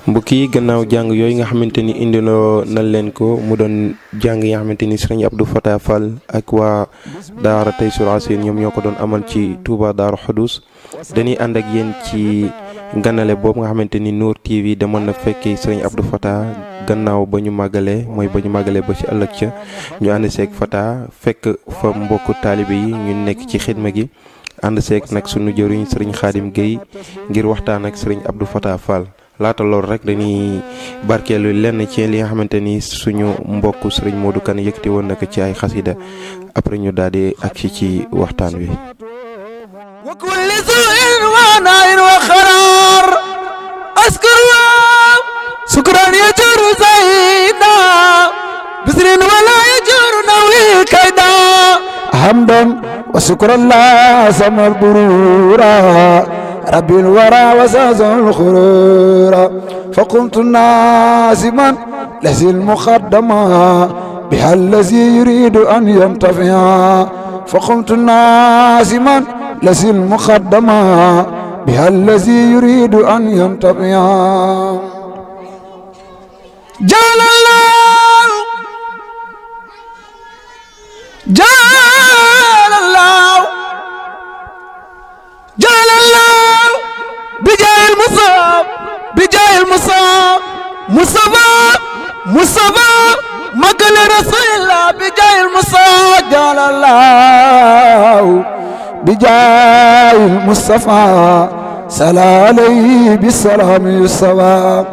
mbokk yi gannaaw jàng yooyu nga xamante ni indiloo na leen ko mu doon jàng yi nga xamante ni sëriñ Abdou Fatah Fall ak waa daara Taysiroul Assir ñoom ñoo ko doon amal ci Touba Darou Khoudoss dañuy ànd ak yéen ci ganale boobu nga xamante ni Nour TV demoon na fekkee sëriñ Abdou Fatah gannaaw ba ñu màggalee ba ci ëllëg ca ñu ànd seeg Fatah fekk fa mbokku taalibe yi ñu nekk ci xidma gi ànd seeg nag sunu jëriñ sëriñ Khadim Gueye ngir waxtaan ak sëriñ Abdou Fatah Fall. laata loolu rek dañuy barkeelu lenn ci li nga xamante ni suñu mbokk sëriñ Modou Kane yëkkati woon nag ci ay xasida après ñu daal di agsi ci waxtaan wi. wa kulli su'in wa na'in wa kharar askar wa sukran yajur zaida bisrin wala yajur nawi kaida hamdan wa sukran la samar burura رب الورى وساز الخرور فقمت ناسما لذي المخدمة بها الذي يريد أن ينتفع فقمت ناسما لذي المخدمة بها الذي يريد أن ينتفع جعل الله جعل الله جعل الله بجاه المصاب بجاه المصاب مصطفى مقل رسول الله بجاه المصاب جعل الله بجاه المصطفى صلى عليه بالسلام يصطفى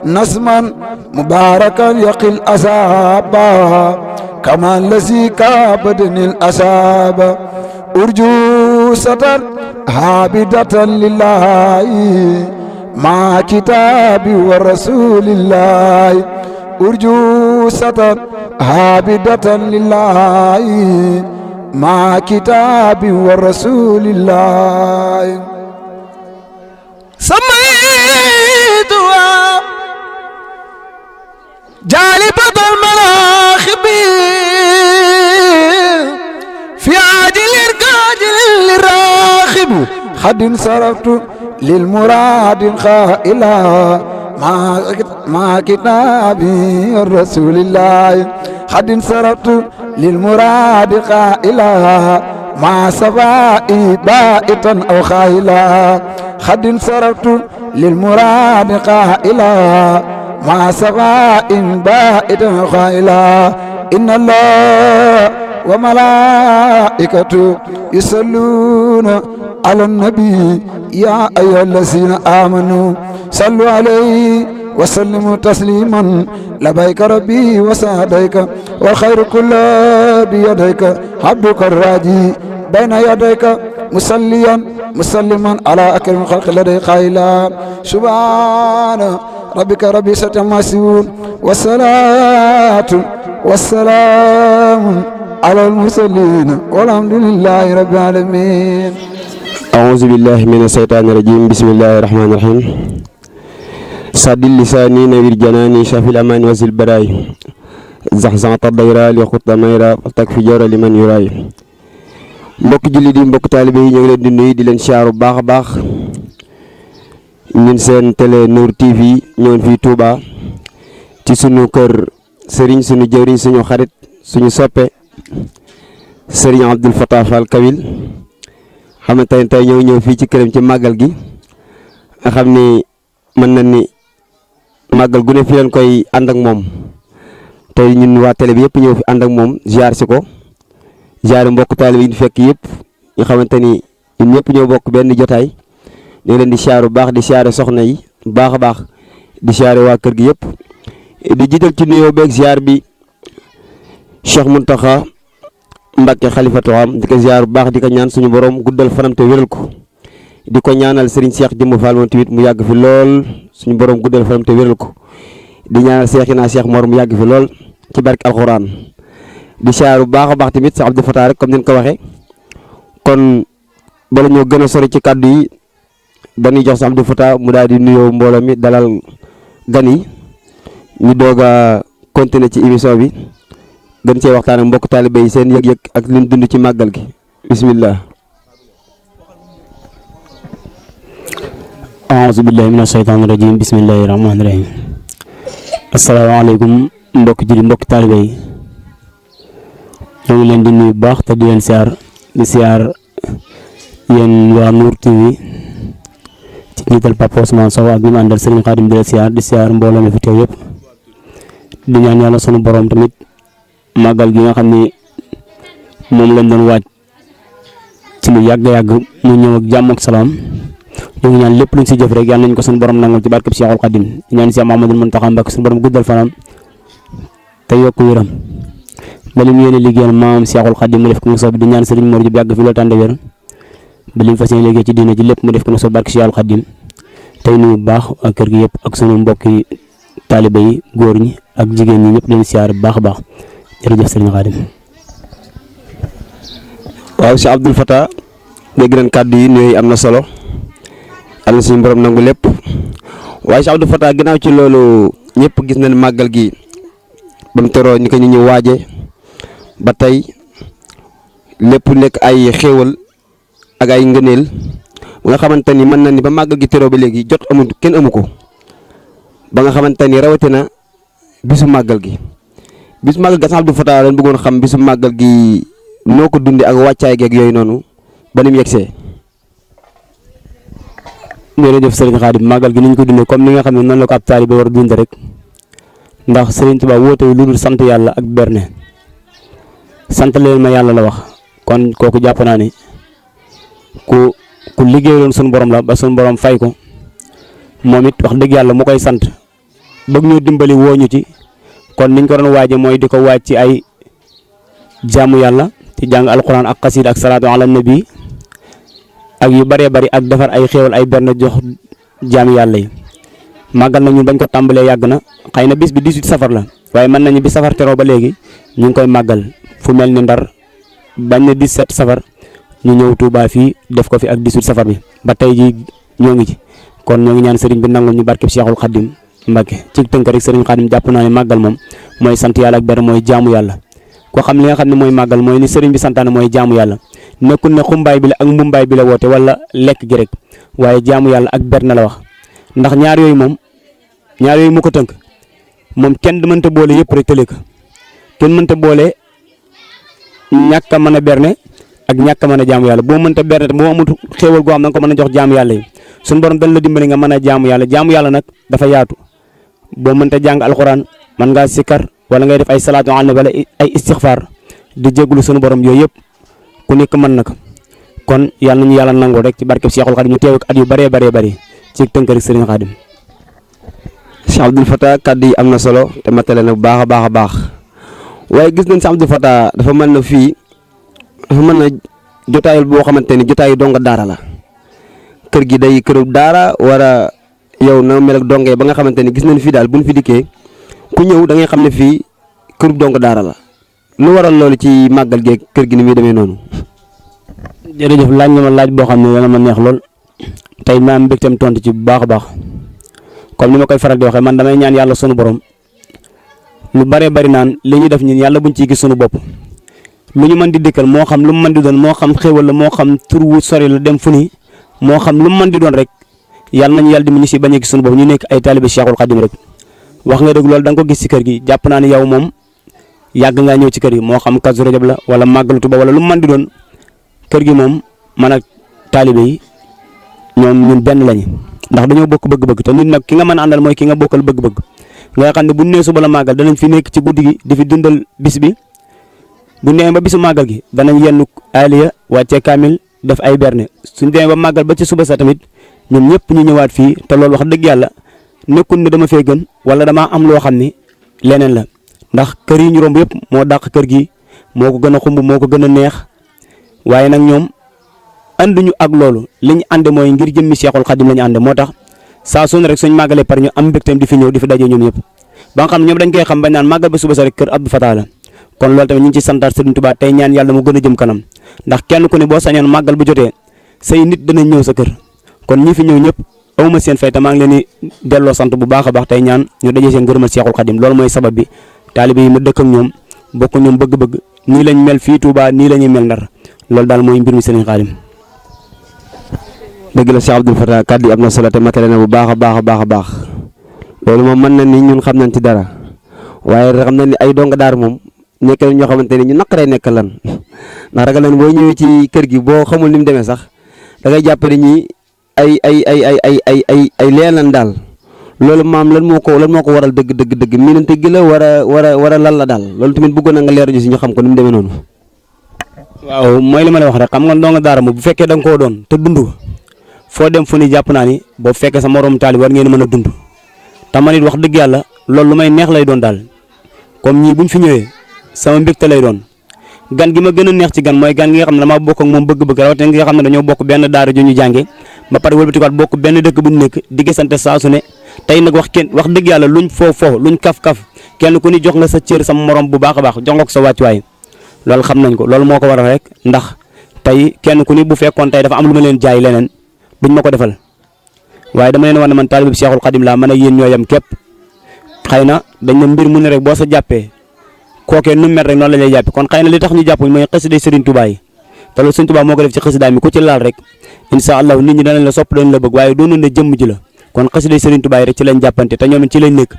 نظما مباركا يقي الأصاب كما الذي كابدني الأصاب أرجوسة عابدة لله مع كتابي ورسول الله أرجوسة عابدة لله مع كتابي ورسول الله سميتها جالبة المناخب في عاجل الكاجل للراخب خد صرفت للمراد خائلا مع كتابي الرسول الله خد صرفت للمراد خائلا مع سفائي بائتا أو خائلا خد صرفت للمراد خائلا مع سفائي بائتا أو خائلا إن الله وملائكته يصلون على النبي يا أيها الذين آمنوا صلوا عليه وسلموا تسليما لبيك ربي وسعديك والخير كله بيديك عبدك الراجي بين يديك مسليا مسلما على أكرم خلق لديك قائلا سبحان ربك ربي ستماسون والصلاة والسلام على المرسلين والحمد لله رب العالمين. أعوذ بالله من الشيطان الرجيم بسم الله الرحمن الرحيم. سدد لساني نوير جناني شافي الأمان وزل براي زحزحت الضيرة لخط ميرا فتكفي جور لمن يراي. mbokk julli di mbokk taalibe yi ñu ngi leen di nuyu di leen siyaaru baax a baax ñun seen télé Nour TV ñëwoon fii Touba ci sunu kër Serigne sunu jëwriñ suñu xarit suñu soppe Serigne Abdou Fatah Fall Kawil xam ne tey ñëw fii ci këram ci màggal gi nga xam ni mën na ni màggal gu ne fi leen koy ànd ak moom tey ñun waa télé bi yëpp ñëw fi ànd ak moom ziar si ko ziar mbokk taalibe yi ñu fekk yëpp ñu xamante ni ñun ñëpp ñoo bokk benn jotaay ñu ngi leen di ziar bu baax di ziar soxna yi bu baax a baax di ziar waa kër gi yëpp di jiital ci nuyoo beeg ziar bi Cheikh Mountakha Mbacké xalifatu am di ko ziar bu baax di ko ñaan suñu borom guddal fanam te wéral ko di ko ñaanal Serigne Cheikh Jëmm Fall moom tamit mu yàgg fi lool suñu borom guddal fanam te wéral ko di ñaanal Cheikh Mor mu yàgg fi lool ci barke alxuraan di ziar bu baax a baax tamit sa Abdou Fatah rek comme ni ko waxee kon bala ñoo gën a sori ci kàddu yi dañuy jox sa Abdou Fatah mu daal di nuyoo mbooloo mi dalal gan yi ñu doog a continuer ci émission bi. gën cee waxtaan ak mbokk taalibe yi seen yëg-yëg ak li ñu dund ci màggal gi bismillah. a'uuzu billahi mina shaytaani rajiim bismillahi rahmaani rahiim asalaamaaleykum mbokki julli mbokki taalibe yi ñoo ngi leen di nuyu bu baax te di leen siyaar yéen waa Nour TV ci njiital Papa Ousmane Sow ak ñi mu àndal Serigne Khadim di la siyaar mbooloo mi fi teew yëpp di ñaan yàlla sunu borom tamit màggal gi nga xam ni moom lañ doon waaj ci lu yàgg-yàgg mu ñëw ak jàmm ak salaam ñu ngi ñaan lépp luñ si jëf rek yàlla nañ ko suñu borom nangul ci barkeb Cheikhul Khadim di ñaan Cheikh Mouhamadoul Mountakha Mbacké suñu borom guddal fanam te yokku wéram ba li mu yéene liggéeyal maam Cheikhul Khadim mu def ko mu soob di ñaan Serigne Mor Diop yàgg fi loolu tànde wér ba li mu fas yéene liggéey ci diina ji lépp mu def ko mu soob barke Cheikhul Khadim tey nuyu bu baax ak kër gi yëpp ak sunu mbokki taalibe yi góor ñi ak jigéen ñi ñëpp leen siyaar bu baax a baax jërëjëf Serigne Khadim. waaw Cheikh Abdoul Fatah dégg nañ kàddu yi nuyoo yi am na solo yàlla suñu borom nangu lépp waaye Cheikh Abdoul Fatah ginnaaw ci loolu ñëpp gis nañ màggal gi ba mu teroo ñu ko ñu waaje ba tey lépp nekk ay xéewal ak ay ngëneel ba nga xamante ni mën na ni ba màggal gi teroo ba léegi jot amul kenn amu ko ba nga xamante ni rawatina bisu màggal gi bisu màggal gi Cheikh Abdoul Fatah lañ bëggoon xam bisu màggal gi noo ko dundee ak wàccaay geeg yooyu noonu ba ni mu yegsee. jërëjëf Serigne Khadim màggal gi ni ñu ko dundee comme ni nga xam ne noonu la ko ab taalibe war a dund rek ndax Serigne Touba woote lu dul sant yàlla ak berne sant leen ma yàlla la wax kon kooku jàpp naa ne ku liggéeyaloon sunu borom la ba sunu borom fay ko moom it wax dëgg yàlla mu koy sant bëgg ñu dimbali woo ñu ci kon niñ ko doon waaje mooy di ko waaj ci ay jaamu yàlla ci jàng alquran ak xasiid ak salaatu ala nabi ak yu bëree bëri ak defar ay xéewal ay berne jox jaami yàlla yi màggal nag ñun bañ ko tàmbalee yàgg na xëy na bis bi 18 safar la waaye mën nañu bi safar teroo ba léegi ñu ngi koy màggal fu mel ni Ndar bañ na 17 safar ñu ñëw Touba fii def ko fi ak 18 safar bi ba tey ji ñoo ngi ci kon ñoo ngi ñaan sëriñ bi nangul ñu barkeb Cheikhul Khadim Mbacké ci tënk rek sëriñ Khadim jàpp naa ne màggal moom mooy sant yàlla ak berne mooy jaamu yàlla ko xam li nga xam ne mooy màggal mooy ni sëriñ bi santaane mooy jaamu yàlla nekkul ne xumbaay bi la ak mbumbaay bi la woote wala lekk gi rek waaye jaamu yàlla ak berne la wax ndax ñaar yooyu mu ko tënk moom kenn mënta boole yëpp rek tële ko kenn mënta boole ñàkk a mën a berne ak ñàkk a mën a jaamu yàlla boo mënta berne boo amul xéewal goo xam da nga ko mën a jox jaamu yàlla yi suñu borom dañ la dimbali nga mën a jaamu yàlla nag dafa yaatu boo mënta jàng alxuraan mën ngaa sikkar wala ngay def ay salaatu ala nabi wala ay istixfaar di jégalu sunu borom yooyu yëpp ku nekk mën na ko kon yàlla nañu yàlla nangoo rek ci barkeb Cheikhul Khadim ñu teew ak at yu bëree bëri ci tënk rek Serigne Khadim. Cheikh Abdoul Fatah kàddu yi am na solo te matale na bu baax a baax waaye gis nañ Cheikh Abdoul Fatah dafa mën na fii dafa mën na jotaayal boo xamante ni jotaayu donga daara la kër gi day këru daara wara yow na mel ak donge ba nga xamante ni gis nañ fii daal buñ fi dikkee ku ñëw da ngay xam ne fii këru donga daara la lu waral loolu ci màggal geeg kër gi ni muy demee noonu. jërëjëf laaj nga ma laaj boo xam ne dana ma neex lool tey ma am mbégteem tontu ci bu baax a baax comme ni ma koy faral di waxee man damay ñaan yàlla sunu borom lu bëree bëri naan li ñu def ñun yàlla buñ ciy gis sunu bopp lu ñu mën di dikkal moo xam lu mu mën di doon moo xam xéwal la moo xam tur wu sori la dem fu ni moo xam lu mu mën di doon rek yàlla nañu yàlla di mu ñu si bañ a gis sunu bopp ñu nekk ay taalibe Cheikhul Khadim rek wax nga dëgg loolu da nga ko gis ci kër gi jàpp naa ne yow moom yàgg ngaa ñëw ci kër gi moo xam Kazu Rajab la wala Màggalu Tuuba wala lu mu mën di doon kër gi moom man ak taalibe yi ñoom ñun benn lañu ndax dañoo bokk bëgg-bëgg te nit nag ki nga mën a àndal mooy ki nga bokkal bëgg-bëgg nga xam ne bu nee suba la màggal danañ fi nekk ci guddi gi di fi dundal bis bi bu nee ba bisu màggal gi danañ yenn aliya wàccee kaamil def ay berne suñ demee ba màggal ba ci suba sa tamit ñun ñëpp ñu ñëwaat fii te loolu wax dëgg yàlla nekkul ne dama fee gën wala damaa am loo xam ni leneen la ndax kër yi ñu romb yëpp moo dàq kër gi moo ko gën a xumb moo ko gën a neex waaye nag ñoom anduñu ak loolu li ñu ànde mooy ngir jëmmi Cheikhul Khadim la ñu ànde moo tax saa su ne rek suñ màggalee par ñu am mbégteem di fi ñëw di fi daje ñoom ñëpp ba nga xam ne ñoom dañ koy xam bañ naan màggal ba suba sa rek kër Abdou Fatah la kon loolu tamit ñu ngi ci santaat Serigne Touba tey ñaan yàlla mu gën a jëm kanam ndax kenn ku ne boo sañoon màggal bu jotee say nit danañ ñëw sa kër kon ñi fi ñëw ñëpp awuma seen fay te maa ngi leen di delloo sant bu baax a baax tey ñaan ñu daje seen ngërëmal Cheikhul Khadim loolu mooy sabab bi taalibe yi ma dëkk ak ñoom bokk ñoom bëgg-bëgg nii lañ mel fii Touba nii la ñuy mel Ndar loolu daal mooy mbir mi Serigne Khadim dëgg la Cheikh Abdoul Fatah kàddu yi am na solo te matale na bu baax a baax a baax a baax loolu moom mën na ni ñun xam nañ ci dara waaye xam nañ ni ay donga daar moom nekk nañ ñoo xamante ni ñu naqaree nekk lan ndax ragal nañ boo ñëwee ci kër gi boo xamul ni mu demee sax da ngay jàpp ne ñi ay leen lan daal loolu maam lan moo ko waral dëgg miinante gi la war a lan la daal loolu tamit bëggoon na nga leer ñu si ñu xam ko ni mu demee noonu. waaw mooy li ma lay wax rek xam nga ndonga daara moom bu fekkee da nga koo doon te dund foo dem fu ni jàpp naa ni boo fekkee sa morom taali war ngeen mën a dund te man it wax dëgg yàlla loolu lu may neex lay doon daal comme ñii buñ fi ñëwee sama mbégte lay doon gan gi ma gën a neex ci gan mooy gan gi nga xam ne damaa bokk ak moom bëgg-bëgg rawatina nga xam ne dañoo bokk benn daara ju ñu jànge ba pare wëlbatikuwaat bokk benn dëkk bu ñu nekk di gisante saa su ne tey nag wax dëgg yàlla luñ foofu luñ kaf-kaf kenn ku ni jox nga sa cër sama morom bu baax a baax jox nga ko sa wàccuwaay loolu xam nañ ko loolu moo ko waral rek ndax tey kenn ku ni bu fekkoon tey dafa am lu ma leen jaay leneen duñ ma ko defal waaye dama leen wax ne man taalibe bi Cheikhul Khadim laa man ak yéen ñoo yem képp xëy na dañ ne mbir mu ne rek boo sa jàppee kookee nu mel rek noonu la lay jàppee kon xëy na li tax ñu jàpp mooy xasida Serigne Touba yi te loolu Serigne Touba moo ko def ci xasida mi ku ci laal rek incha allah nit ñi danañ la sopp dañ la bëgg waaye doonu ne jëmm ji la kon xasida Serigne Touba yi rek ci lañ jàppante te ñoom ci lañ nekk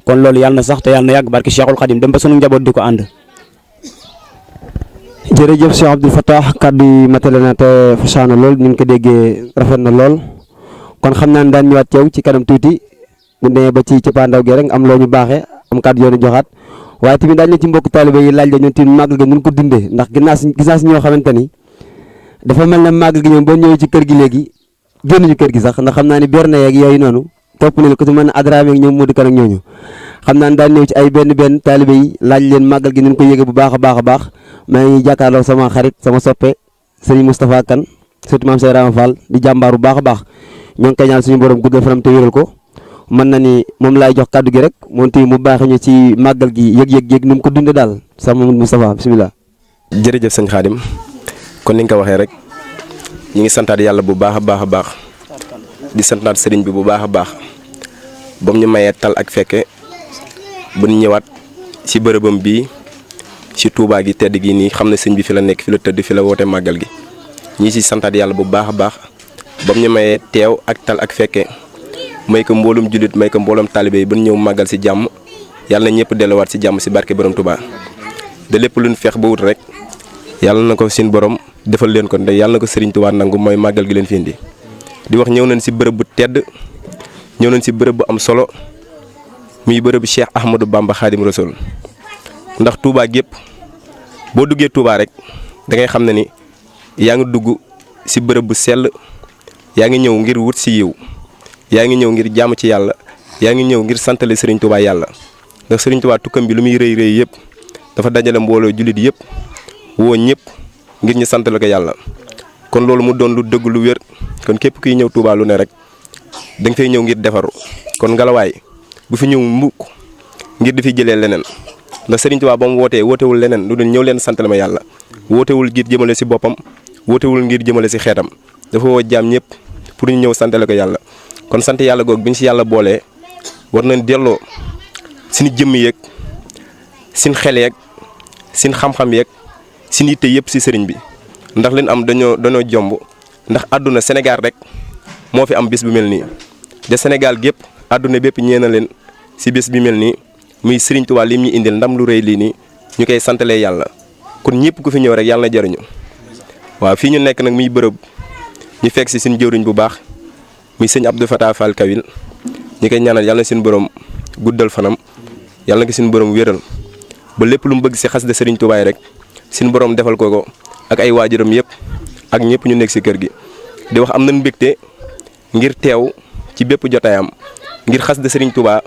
kon loolu yàlla na sax te yàlla na yàgg barke Cheikhul Khadim dem ba sunu njaboot di ko ànd. jërëjëf Cheikh Abdoul Fatah kàddu yi matale na te fasaana lool ñu ngi ko déggee rafet na lool kon xam naa ne daan ñëwaat ceew ci kanam tuuti bu demee ba ci cappaandaw gi rek am loo ñu baaxee am kàddu yoonu joxaat waaye tamit daañu ci mbokk taalibe yi laaj la ñun tamit màggal gi nun ko dundee ndax gis naa si ñoo xamante ni dafa mel ne màggal gi ñoom boo ñëwee ci kër gi léegi génnuñu kër gi sax ndax xam naa ni berne yeeg yooyu noonu topp nañu ko ci mën a adraame ak ñoom Modou Kane ak ñooñu xam naa ne daan ñëw ci ay benn taalibe yi laaj leen màggal gi nun ko yëge bu baax a baax a baax maa ngi jàkkaarloo sama xarit sama soppe Serigne Moustapha Kane surtout maam Seydou Rama Fall di jàmbaar bu baax a baax ñoo ngi koy ñaan suñu borom guddal fanam te wéral ko mën na ni moom laay jox kàddu gi rek moom tamit mu baaxee ñu ci màggal gi yëg nu mu ko dundee daal sax Mamadou Moustapha bisimilah. jërëjëf sëñ Xaadim kon ni nga ko waxee rek ñu ngi santaat yàlla bu baax a baax a baax di santaat sëriñ bi bu baax a baax ba mu ñu mayee tal ak fekke bu ñu ñëwaat ci bërëbam bii ci Touba gi tedd gi nii xam ne sëñ bi fi la nekk fi la tëdd fi la woote màggal gi ñi ci santaat yàlla bu baax a baax ba mu ñu mayee teew ak tal ak fekke may ko mboolum jullit may ko mboolum taalibe yi ba ñu ñëw màggal ci jàmm yàlla na ñëpp delluwaat ci jàmm ci barke borom Touba de lépp luñ feex ba wut rek yàlla na ko seen borom defal leen ko ndey yàlla na ko Serigne Touba nangu mooy màggal gi leen fi indi di wax ñëw nañ ci bërëb bu tedd ñëw nañ ci bërëb bu am solo muy bërëb Cheikh Ahmadou Bamba Khadim Rasoul ndax Touba gépp boo duggee Touba rek da ngay xam ne ni yaa ngi dugg ci bërëb bu sell yaa ngi ñëw ngir wut ci yiw yaa ngi ñëw ngir jaamu ci yàlla yaa ngi ñëw ngir santale Serigne Touba yàlla ndax Serigne Touba tukkam bi lu muy rëy rëy yëpp dafa dajale mbooloo jullit yëpp woo ñëpp ngir ñu santale ko yàlla kon loolu mu doon lu dëgg lu wér kon képp kuy ñëw Touba lu ne rek da nga fay ñëw ngir defaru kon ngalawaay bu fi ñëw mukk ngir di fi jëlee leneen ndax Serigne Touba ba mu wootewul leneen lu dul ñëw leen santale ma yàlla wootewul ngir jëmale ci boppam wootewul ngir jëmale ci xeetam dafa woo jaam ñëpp pour ñu ñëw santale ko yàlla kon sant yàlla googu bi ñu ci yàlla boolee war nañ delloo suñu jëmm yeeg suñu xel yeeg suñu xam-xam yeeg suñu yitte yëpp ci sëriñ bi ndax leen am dañoo jomb ndax àdduna Sénégal rek moo fi am bis bu mel nii de Sénégal gépp àdduna bépp ñee na leen ci bis bi mel nii muy Serigne Touba lim ñu indil ndam lu rëy lii nii ñu koy santalee yàlla kon ñëpp ku fi ñëw rek yàlla na jariñu waaw fii ñu nekk nag muy bërëb ñu fekk ci suñu jëwriñ bu baax muy sëñ Abdou Fatah Fall Kawil ñi koy ñaanal yàlla na suñu borom guddal fanam yàlla na ko suñu borom wéral ba lépp lu mu bëgg ci xasida Serigne Touba yi rek suñu borom defal ko ak ay waajuram yëpp ak ñëpp ñu nekk ci kër gi di wax am nañ mbégte ngir teew ci bépp jotaayam ngir xasida Serigne Touba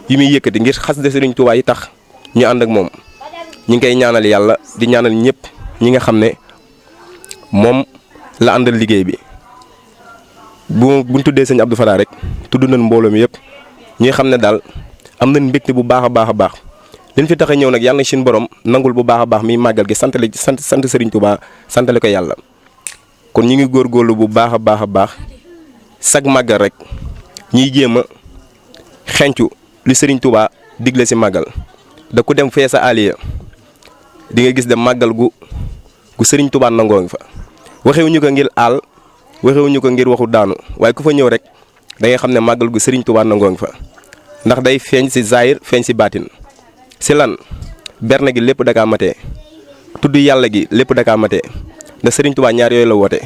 yi muy yëkkati ngir xasida Serigne Touba yi tax ñu ànd ak moom ñi ngi koy ñaanal yàlla di ñaanal ñëpp ñi nga xam ne moom la àndal liggéey bi buñ tuddee sëñ Abdou Fatah rek tudd nañ mbooloo mi yëpp ñuy xam ne daal am nañ mbégte bu baax a baax a baax liñ fi tax a ñëw nag yàlla na suñu borom nangul bu baax a baax miy màggal gi sant Serigne Touba santale ko yàlla kon ñi ngi góorgóorlu bu baax a baax a baax sag màggal rek ñiy jéem a xencu li Serigne Touba digle ci màggal da ku dem fee sa aliya di nga gis de màggal gu Serigne Touba nangoo ngi fa waxewuñu ko ngir aal waxewuñu ko ngir waxu daanu waaye ku fa ñëw rek da ngay xam ne màggal gu Serigne Touba nangoo ngi fa ndax day feeñ si zahir feeñ si baatin si lan berne gi lépp dakaa matee tudd yàlla gi lépp dakaa matee ndax Serigne Touba ñaar yooyu la woote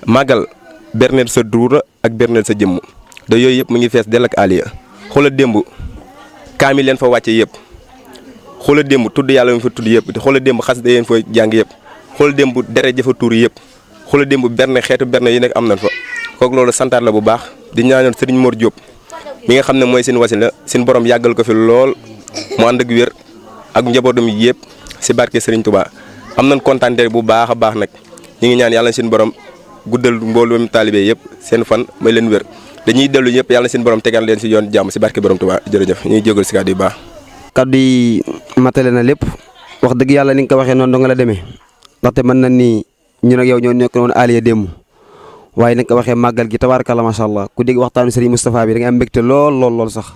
màggal berneel sa duura ak berneel sa jëmm da yooyu yëpp mu ngi fees dell ak aliya xoola démb kaami leen fa wàcce yëpp xoola démb tudd yàlla mu fa tudd yëpp xoola démb xas da yéen fa jàng yëpp xoola démb dere jëfa tuur yëpp xoola démb berne xeetu berne yi nekk am nañ fa kooku loolu santaat la bu baax di ñaanal Serigne Mor Diop mi nga xam ne mooy seen wasila seen borom yàggal ko fi lool mu ànd ak wér ak njabootam yëpp si barke Serigne Touba am nañ kontaante bu baax a baax nag ñu ngi ñaan yàlla seen borom guddal mbooloo taalibe yëpp seen fan may leen wér dañuy dellu ñëpp yàlla seen borom tegal leen si yoon jàmm si barke borom Touba jërëjëf ñuy jégal si kàddu yu baax. kaddu yi matale na lépp wax dëgg yàlla ni nga ko waxee noonu dong la demee ndaxte mën na ni ñun ak yow ñoo nekk woon aliya démb waaye ni nga ko waxee màggal gi tabaarkalla macha allah ku dégg waxtaanu Serigne Moustapha bi da nga am mbégte lool sax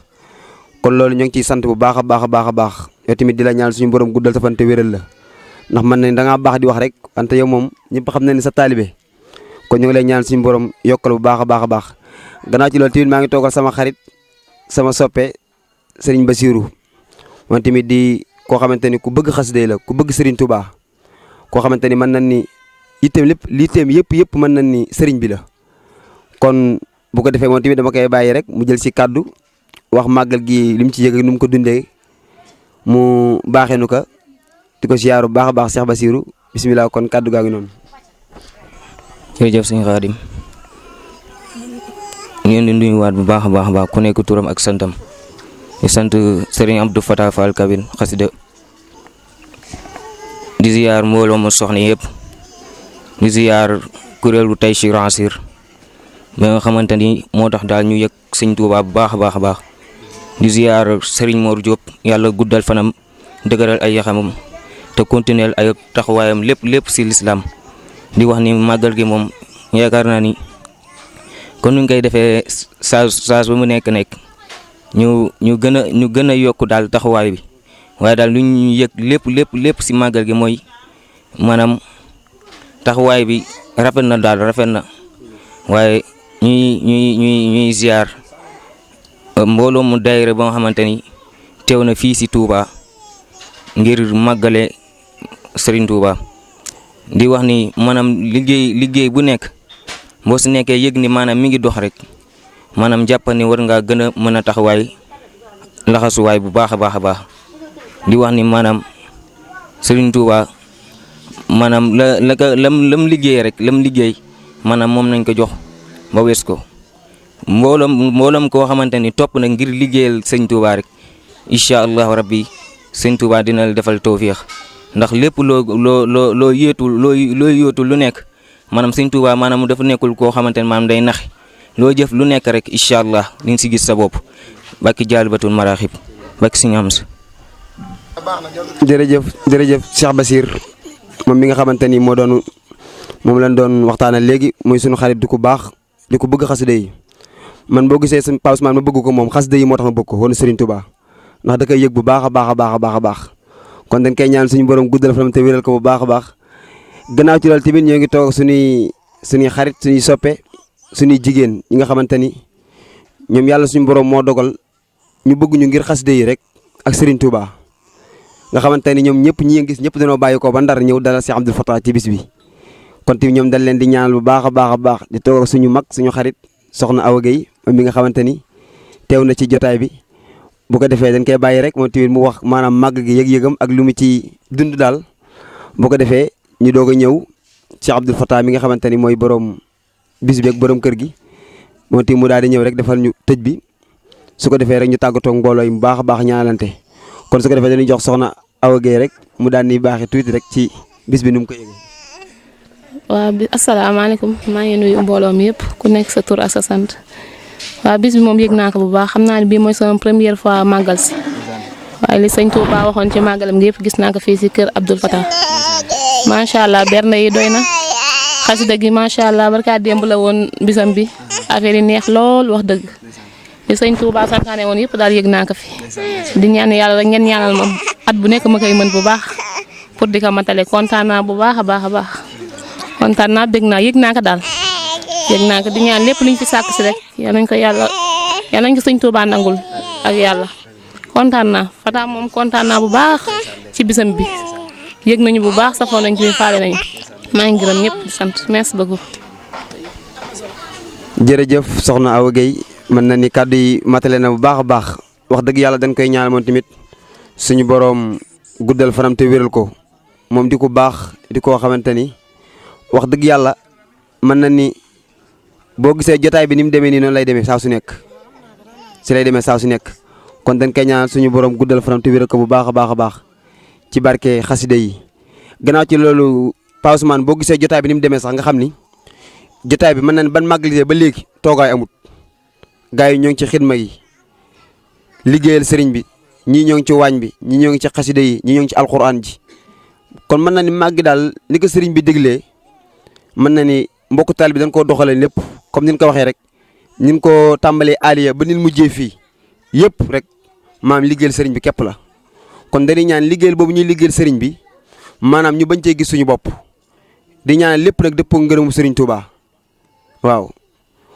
kon loolu ñoo ngi ciy sant bu baax a baax yow tamit di la ñaan suñu borom guddal sa fan te wéral la ndax man nañ da ngaa baax di wax rek wante yow moom ñëpp xam na ni sa taalibe kon ñu ngi lay ñaan suñu borom yokkal bu baax a baax gannaaw ci loolu tamit maa ngi toogal sama xarit sama soppe Serigne Bassirou moom tamit di koo xamante ni ku bëgg xasida la ku bëgg Serigne Touba koo xamante ni mën nañ ni itam lépp liiteem yëpp mën nañ ni Serigne bi la kon bu ko defee moom tamit dama koy bàyyi rek mu jël si kàddu wax màggal gi li mu ci yëg ak nu mu ko dundee mu baaxee nu ko di ko siyaaru baax a baax Cheikh Bassirou bisimilah kon kàddu gaa ngi noonu. jërëjëf sëñ Xaadim ngeen di nuyuwaat bu baax a baax ku nekk turam ak santam di sant Serigne Abdou Fatah Fall Kabine xasida di ziyaar mbooloo ma soxna yëpp di ziyaar kuréelu Taysiir Asir ba nga xamante ni moo tax daal ñu yëg sëñ Tuubaa bu baax a baax di ziyaar Serigne Mor Diop yàlla guddal fanam dëgëral ay yaxamam te continuer ay taxawaayam lépp si lislaam di wax ni màggal gi moom yaakaar naa ni kon nu ñu koy defee saa ba mu nekk ñu gën a yokk daal taxawaay bi waaye daal lu ñu yëg lépp si màggal gi mooy maanaam taxawaay bi rafet na waaye ñuy ziar mbooloo mu daayira ba nga xamante ni teew na fii si Touba ngir màggale Serigne Touba di wax ni maanaam liggéey bu nekk boo si nekkee yëg ni maanaam mi ngi dox rek maanaam jàpp ni war ngaa gën a mën a taxawaay laxasuwaay bu baax a baax di wax ni maanaam Serigne Touba maanaam lam liggéey maanaam moom nañ ko jox ba wees ko mboolam koo xamante ni topp na ngir liggéeyal sëñ Touba rek incha allahu rabbi sëñ Touba dina la defal tawfiix ndax lépp loo yóotu lu nekk maanaam sëñ Touba maanaam dafa nekkul koo xamante ni maanaam day naxe loo jëf lu nekk rek incha allah di nga si gis sa bopp bakki jaalibatul maraaxib bakki si ñam si. jërëjëf Cheikh Bassir moom mi nga xamante ni moom lañ doon waxtaanal léegi muy sunu xarit di ko baax di ko bëgg xasida yi man boo gisee sëñ Paa Ousmane ma bëgg ko moom xasida yi moo tax ma bëgg ko woon Serigne Touba ndax da koy yëg bu baax a baax kon dañ koy ñaan suñu borom guddal fanam te wéral ko bu baax a baax gannaaw ci loolu tamit ñoo ngi toog suñuy xarit suñuy soppe suñuy jigéen ñi nga xamante ni ñoom yàlla suñu borom moo dogal ñu bëgg ñu ngir xasida yi rek ak Serigne Touba nga xamante ni ñoom ñëpp ñi gis ñëpp dañoo bàyyi ko ba Ndar ñëw dalal Cheikh Abdoul Fatah ci bis bi kon tamit ñoom dañ leen di ñaanal bu baax a baax di toog ak suñu mag suñu xarit soxna Awa Gueye mi nga xamante ni teew na ci jotaay bi bu ko defee dañ koy bàyyi rek moom tamit mu wax maanaam màgg gi yëg-yëgam ak lu mu ci dund daal bu ko defee ñu doog a ñëw Cheikh Abdoul Fatah mi nga xamante ni mooy borom bis bi ak borom kër gi moom tamit mu daal di ñëw rek defal ñu tëj bi su ko defee rek ñu tàggatoo ak mbooloo yi bu baax a baax ñaanalante kon su ko defee dañuy jox soxna Awa Gueye rek mu daal di baaxee tuuti rek ci bis bi nu mu ko yëgee. waaw asalaamaaleykum maa ngi nuyu mbooloo mi yëpp ku nekk sa tur ak sa sant waaw bis bi moom yëg naa ko bu baax xam naa ne bii mooy sama première fois màggal si waaye li sëñ Touba waxoon ci màggalam gi yëpp gis naa ko fii si kër Abdoul Fatah macha allah berne yi doy na xasida gi macha allah barka démb la woon bisam bi affaire yi neex lool wax dëgg li sëñ Touba santaane woon yëpp daal yëg naa ko fi di ñaan yàlla rek ngeen ñaanal ma at bu nekk ma koy mën bu baax pour di ko matale kontaan naa bu baax a baax kontaan naa bég naa yëg naa ko daal yëg naa ko di ñaan lépp luñ fi sàkk si rek yal nañ ko sëñ Touba nangul ak yàlla kontaan naa Fata moom kontaan naa bu baax ci bisam bi yëg nañu bu baax safoo nañ ci faale nañu maa ngi gërëm ñëpp di sant merci beaucoup. jërëjëf soxna Awa Gueye mën na ni kàddu yi matale na bu baax a baax wax dëgg yàlla dañ koy ñaanal moom tamit suñu boroom guddal fanam te wéral ko moom di ko baax di koo xamante ni wax dëgg yàlla mën na ni boo gisee jotaay bi ni mu demee nii noonu lay demee saa su nekk si lay demee saa su nekk kon dañ koy ñaanal suñu boroom guddal fanam te wéral ko bu baax a baax a baax ci barke xasida yi. gannaaw ci loolu Pa Ousmane boo gisee jotaay bi ni mu demee sax nga xam ni jotaay bi mën na ni ban màggalisee ba léegi toogaay amut gars yi ñoo ngi ci xidma yi liggéeyal sëriñ bi ñii ñoo ngi ci waañ bi ñii ñoo ngi ci xasida yi ñii ñoo ngi ci alxuraan ji kon mën na ni màggi daal ni ko sëriñ bi déglee mën na ni mbokku taal bi dañ koo doxalee lépp comme ni ñu ko waxee rek ni ñu ko tàmbalee aliya ba ni ñu mujjee fii yëpp rek maam liggéeyal sëriñ bi képp la kon dañuy ñaan liggéeyal boobu ñuy liggéeyal sëriñ bi maanaam ñu bañ cee gis suñu bopp di ñaan lépp nag dëppoo ngërëmu sëriñ Touba waaw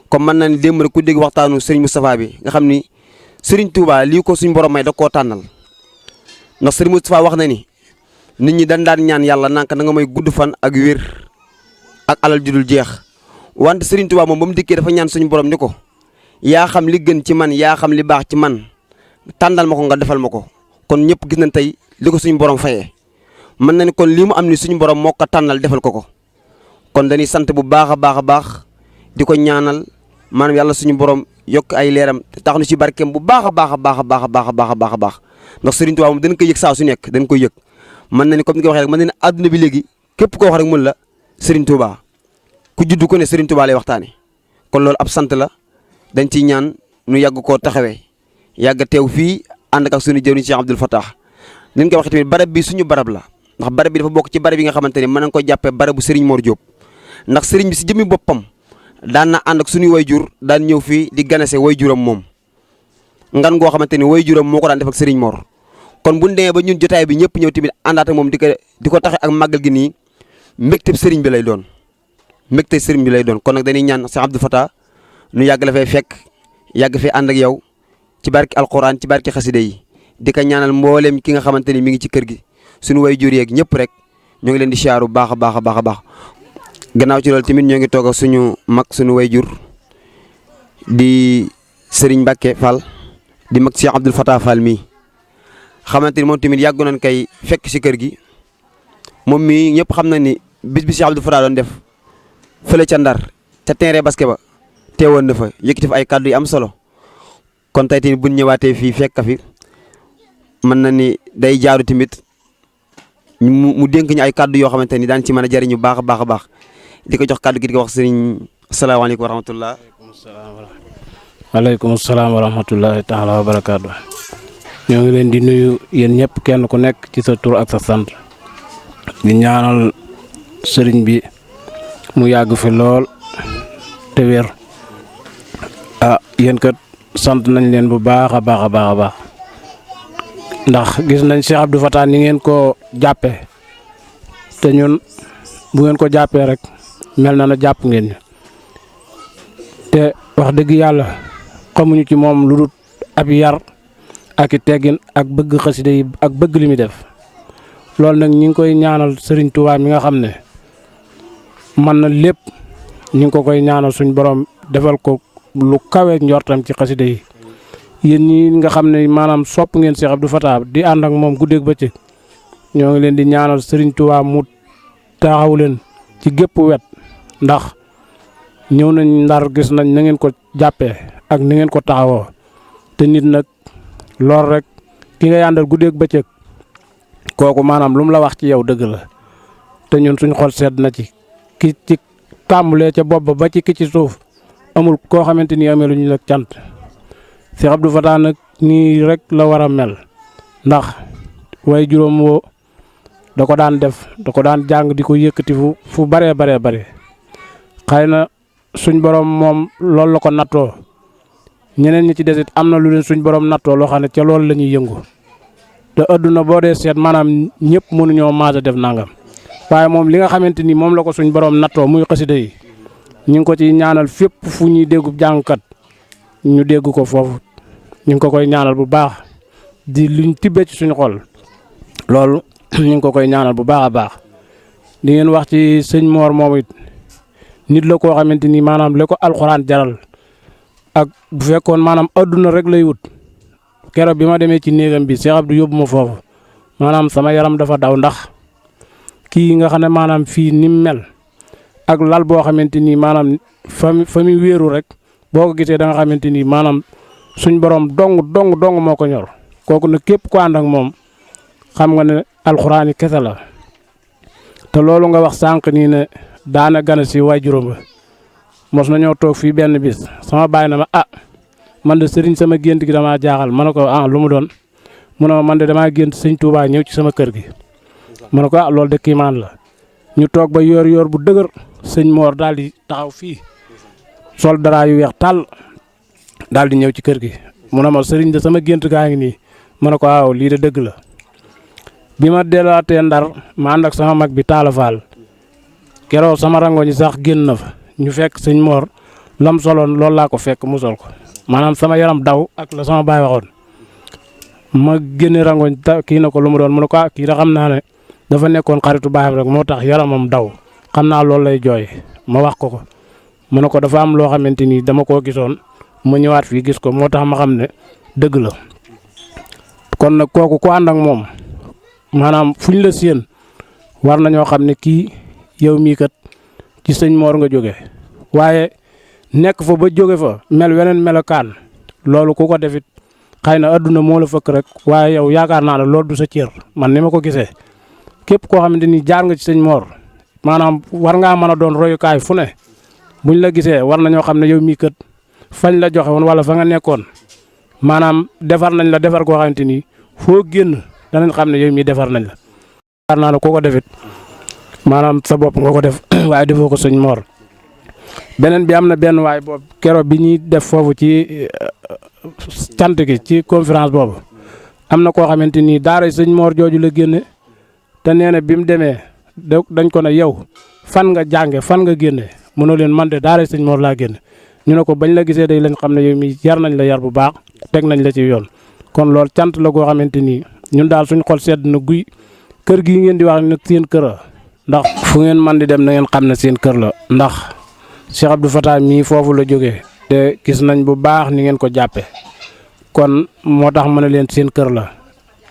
comme mën na ni démb rek ku dégg waxtaanu sëriñ Moustapha bi nga xam ni sëriñ Touba lii ko suñu borom may da koo tànnal ndax sëriñ Moustapha wax na ni nit ñi dañ daan ñaan yàlla nanka na nga may gudd fan ak wér ak alal judul jeex wante sëriñ Touba moom ba mu dikkee dafa ñaan suñu borom ni ko yaa xam li gën ci man yaa xam li baax ci man tànnal ma ko nga defal ma ko kon ñëpp gis nañ tey li ko suñu borom fayee mën na ni kon lii mu am ni suñu borom moo ko tànnal defal ko ko kon dañuy sant bu baax a baax a baax di ko ñaanal maanaam yàlla suñu borom yokk ay leeram te tax nu ci barkeem bu baax a baax a baax a baax a baax a baax a baax a baax ndax Serigne Touba moom dañ koy yëg saa su nekk dañ koy yëg mën na ni comme ni nga waxee rek mën na ni àdduna bi léegi képp koo wax rek mën la Serigne Touba ku juddu ko ne Serigne Touba lay waxtaane kon loolu ab sant la dañ ciy ñaan nu yàgg koo taxawee yàgg teew fii ànd ak suñu jëwriñ Cheikh Abdoul Fatah ni nga ko waxee tamit barab bi suñu barab la ndax barab bi dafa bokk ci barab yi nga xamante ne mën nañ ko jàppee barabu Serigne Mor Diop ndax Serigne bi si jëmmi boppam daan na ànd ak suñuy wayjur daan ñëw fii di ganase wayjuram moom ngan goo xamante ni wayjuram moo ko daan def ak Serigne Mor kon bu ñu demee ba ñun jotaay bi ñëpp ñëw tamit àndaat ak moom di ko taxe ak màggal gi nii mbégte Serigne bi lay doon mbégte Serigne bi lay doon kon nag dañuy ñaan Cheikh Abdoul Fatah nu yàgg la fay fekk yàgg fee ànd ak yow ci barki alquran ci barki xasida yi di ko ñaanal mbooleem ki nga xamante ni mi ngi ci kër gi suñu wayjur yeeg ñëpp rek ñoo ngi leen di siyaaru baax a baax a baax a baax gannaaw ci loolu tamit ñoo ngi toog ak suñu mag suñu wayjur di Serigne Mbacke Fall di mag Cheikh Abdoul Fatah Fall mii xamante ni moom tamit yàggu nañ kay fekk si kër gi moom mii ñëpp xam na ni bis bi Cheikh Abdoul Fatah doon def fële ca Ndar ca terrain basket ba teewoon na fa yëkkati fa ay kàddu yu am solo kon tey tamit bu ñu ñëwaatee fii fekk fi mën na ni day jaaru tamit mu dénk ñu ay kàddu yoo xamante ni daan ci mën a jëriñu baax a baax a baax di ko jox kàddu gi di ko wax sëriñ asalaamaaleykum wa rahmatullah. waaleykum salaam wa rahmatullahi taala wa barakaatu. ñoo ngi leen di nuyu yéen ñëpp kenn ku nekk ci sa tur ak sa sant di ñaanal sëriñ bi mu yàgg fi lool te wér yéen kat sant nañ leen bu baax a baax a baax a baax ndax gis nañ Cheikh Abdoul Fatah ni ngeen ko jàppee te ñun bu ngeen ko jàppee rek mel na jàpp ngeen ñu te wax dëgg yàlla xamuñu ci moom lu dul ab yar ak i teggin ak bëgg xasida yi ak bëgg li muy def loolu nag ñi ngi koy ñaanal Serigne Touba mi nga xam ne man na lépp ñi ngi ko koy ñaanal suñ borom defal ko lu kawe njortam ci xasida yi yéen ñi nga xam ne maanaam sopp ngeen Cheikh Abdoul Fatah di ànd ak moom guddeeg bëccëg ñoo ngi leen di ñaanal Serigne Touba mu taxaw leen ci gépp wet ndax ñëw nañ Ndar gis nañ na ngeen ko jàppee ak ni ngeen ko taxawoo te nit nag lool rek ki nga yàndal guddeeg bëccëg kooku maanaam lu mu la wax ci yow dëgg la te ñun suñ xol sedd na ci ki ci tàmbalee ca bopp ba ci ki ci suuf amul koo xamante ni amee lu ñu la cant Cheikh Abdoul Fatah nag nii rek la war a mel ndax way juróom woo da ko daan def da ko daan jàng di ko yëkkati fu baree bare xëy na suñ borom moom loolu la ko nattoo ñeneen ñi ci desit am na lu leen suñ borom nattoo loo xam ne ca loolu la ñuy yëngu te adduna boo dee seet maanaam ñëpp mënuñoo maase def nangam waaye moom li nga xamante ni moom la ko suñ borom nattoo muy xasida yi ñu ngi ko ci ñaanal fépp fu ñuy déggub jàngkat ñu dégg ko foofu ñu ngi ko koy ñaanal bu baax di luñ tibbee ci suñu xol loolu ñu ngi ko koy ñaanal bu baax a baax. di ngeen wax ci sëñ Mor moom it nit la koo xamante ni maanaam la ko alxuraan jaral ak bu fekkoon maanaam adduna rek lay wut keroog bi ma demee ci néegam bi Cheikh Abdou yóbbu ma foofu maanaam sama yaram dafa daw ndax kii nga xam ne maanaam fii ni mu mel ak lal boo xamante ni maanaam fa mi wéeru rek boo ko gisee da nga xamante ni maanaam suñ borom dong moo ko ñor kooku nag képp ku ànd ak moom xam nga ne alxuraan yi kese la. te loolu nga wax sànq nii ne daana gana si waajuram ba mos nañoo toog fii benn bis sama baay na ma man de sëriñ sama gént gi damaa jaaxal ma ne ko lu mu doon mu ne ma man de damaa gént sëñ Touba ñëw ci sama kër gi ma ne ko loolu de kiimaan la ñu toog ba yoor bu dëgër sëñ Mor daal di taxaw fii sol dara yu weex tàll daal di ñëw ci kër gi mu ne ma sëriñ de sama gént gaa ngi nii ma ne ko lii de dëgg la. bi ma delluwaatee Ndar ma ànd ak sama mag bi Talla Fall keroog sama rango ñi sax génn na fa ñu fekk sëñ Mor lam soloon loolu laa ko fekk mu sol ko maanaam sama yaram daw ak la sama baay waxoon ma génne rangoñ kii na ko lu mu doon mu ne ko kii da xam naa ne dafa nekkoon xaritu baayam rek moo tax yaramam daw xam naa loolu lay jooy ma wax ko mu ne ko dafa am loo xamante ni dama koo gisoon ma ñëwaat fii gis ko moo tax ma xam ne dëgg la kon nag kooku ku ànd ak moom. maanaam fu ñu la séen war nañoo xam ne kii yow mii kat ci sëñ Mor nga jóge waaye nekk fa ba jóge fa mel weneen melokaan loolu ku ko defit xëy na adduna moo la fëkk rek waaye yow yaakaar naa ne loolu du sa cër man ni ma ko gisee képp koo xamante ni jaar nga ci sëñ Mor maanaam war ngaa mën a doon royukaay fu ne buñ la gisee war nañoo xam ne yow mii kat fañ la joxe woon wala fa nga nekkoon maanaam defar nañ la defar koo xamante ni foo génn. danañ xam ne yow mii defar nañ la. yaakaar naa ne koo ko defit maanaam sa bopp nga ko def waaye defoo ko sëñ Mor beneen bi am na benn waay boobu keroog bi ñuy def foofu ci cant gi ci conférence boobu am na koo xamante ni daara sëñ Mor jooju la génne te nee na bi mu demee dañ ko ne yow fan nga jànge fan nga génne mënoo leen man de daara sëñ Mor laa génne ñu ne ko bañ la gisee day lañ xam ne yow mii yar nañ la yar bu baax teg nañ la ci yoon kon loolu cant la goo xamante ni. ñun daal suñ xol sedd na guy kër gii ngeen di wax ne seen kër la ndax fu ngeen man di dem na ngeen xam ne seen kër la ndax Cheikh Abdou Fatah mii foofu la jógee te gis nañ bu baax ni ngeen ko jàppe kon moo tax ma ne leen seen kër la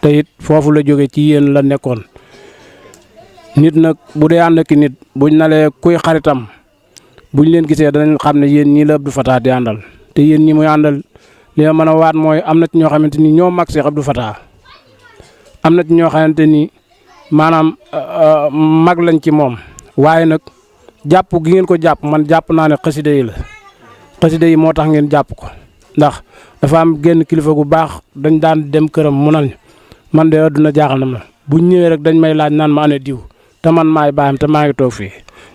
te it foofu la jóge ci yéen la nekkoon nit nag bu dee ànd ak nit buñ nalee kuy xaritam buñ leen gisee danañ xam ne yéen ñii la Abdou Fatah di àndal te yéen ñi muy àndal li ma mën a waat mooy am na ci ñoo xamante ni ñoo mag Cheikh Abdou Fatah am na ci ñoo xamante ni maanaam mag lañ ci moom waaye nag jàpp gi ngeen ko jàpp man jàpp naa ne xasida yi la xasida yi moo tax ngeen jàpp ko ndax dafa am genn kilifa gu baax dañ daan dem këram mu nañ man de adduna jaaxal na ma buñ ñëwee rek dañ may laaj naan ma ane diw te man maay baayam te maa ngi toog fii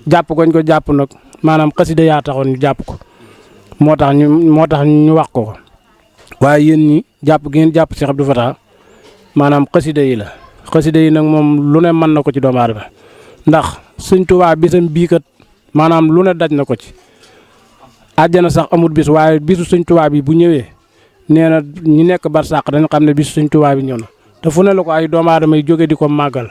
jàpp goñ ko jàpp nag maanaam xasida yaa taxoon ñu jàpp ko moo tax ñu wax ko waaye yéen ñi jàpp gi ngeen jàpp Cheikh Abdou Fatah maanaam xasida yi la xasida yi nag moom lu ne mën na ko ci doomu aadama ndax sëñ Tuubaa bisam bii kat maanaam lu ne daj na ko ci àjjana sax amul bis waaye bisu sëñ Tuubaa bi bu ñëwee nee na ñi nekk barsàq dañ xam ne bisu sëñ Tuubaa bi ñëw na te fu ne la ko ay doomu aadama yi jóge di ko màggal